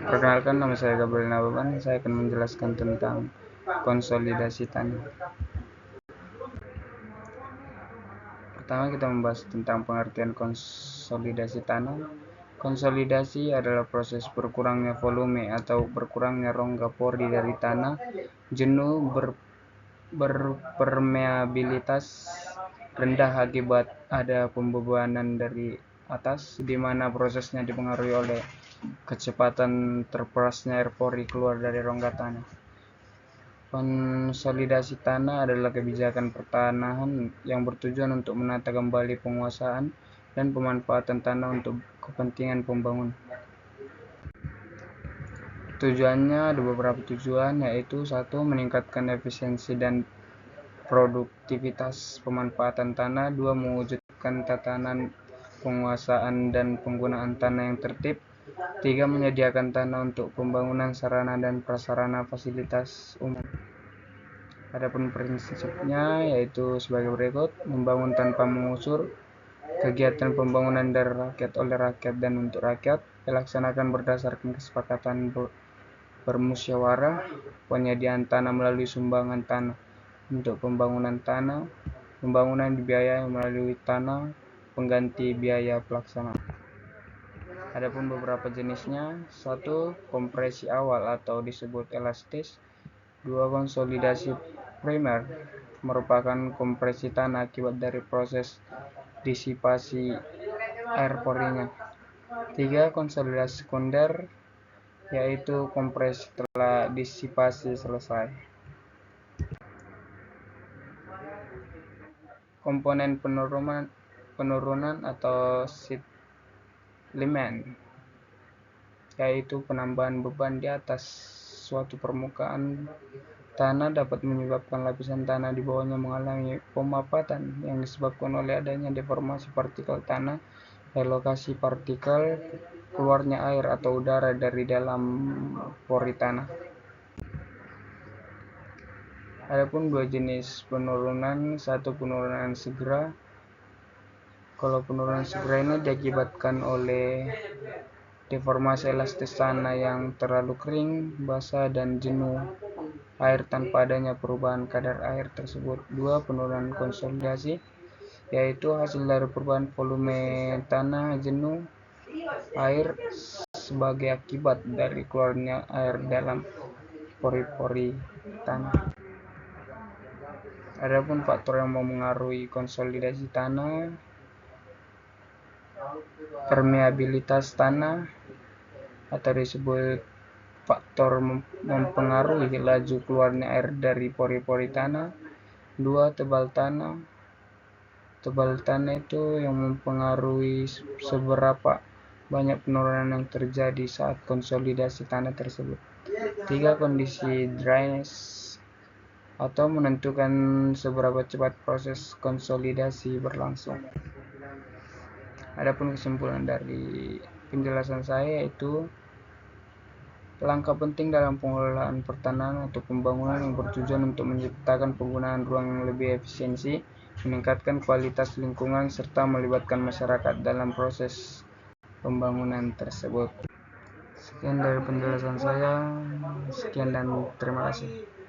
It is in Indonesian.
Perkenalkan, nama saya Gabriel Nababan. Saya akan menjelaskan tentang konsolidasi tanah. Pertama, kita membahas tentang pengertian konsolidasi tanah. Konsolidasi adalah proses berkurangnya volume atau berkurangnya rongga pori dari tanah, jenuh, berpermeabilitas rendah akibat ada pembebanan dari atas, di mana prosesnya dipengaruhi oleh kecepatan terperasnya air pori keluar dari rongga tanah. Konsolidasi tanah adalah kebijakan pertanahan yang bertujuan untuk menata kembali penguasaan dan pemanfaatan tanah untuk kepentingan pembangunan. Tujuannya ada beberapa tujuan, yaitu 1. Meningkatkan efisiensi dan produktivitas pemanfaatan tanah. 2. Mewujudkan tatanan penguasaan dan penggunaan tanah yang tertib. 3. Menyediakan tanah untuk pembangunan sarana dan prasarana fasilitas umum. Adapun prinsipnya yaitu sebagai berikut: membangun tanpa mengusur, kegiatan pembangunan dari rakyat, oleh rakyat, dan untuk rakyat, dilaksanakan berdasarkan kesepakatan bermusyawarah, penyediaan tanah melalui sumbangan tanah untuk pembangunan tanah, pembangunan dibiayai melalui tanah pengganti biaya pelaksanaan. Adapun beberapa jenisnya: 1. Kompresi awal atau disebut elastis. 2. Konsolidasi primer, merupakan kompresi tanah akibat dari proses disipasi air porinya. 3. Konsolidasi sekunder, yaitu kompresi setelah disipasi selesai. Komponen penurunan atau settlement, yaitu penambahan beban di atas suatu permukaan tanah dapat menyebabkan lapisan tanah di bawahnya mengalami pemapatan yang disebabkan oleh adanya deformasi partikel tanah, relokasi partikel, keluarnya air atau udara dari dalam pori tanah. Adapun 2 jenis penurunan. 1. Penurunan segera. Kalau penurunan segera ini diakibatkan oleh deformasi elastis tanah yang terlalu kering, basah, dan jenuh air tanpa adanya perubahan kadar air tersebut. 2. Penurunan konsolidasi, yaitu hasil dari perubahan volume tanah jenuh air sebagai akibat dari keluarnya air dalam pori-pori tanah. Adapun faktor yang mempengaruhi konsolidasi tanah: permeabilitas tanah atau disebut faktor mempengaruhi laju keluarnya air dari pori-pori tanah. 2. Tebal tanah. Tebal tanah itu yang mempengaruhi seberapa banyak penurunan yang terjadi saat konsolidasi tanah tersebut. 3. Kondisi drainase, atau menentukan seberapa cepat proses konsolidasi berlangsung. Adapun kesimpulan dari penjelasan saya yaitu langkah penting dalam pengelolaan pertanahan atau pembangunan yang bertujuan untuk menciptakan penggunaan ruang yang lebih efisiensi, meningkatkan kualitas lingkungan, serta melibatkan masyarakat dalam proses pembangunan tersebut. Sekian dari penjelasan saya. Sekian dan terima kasih.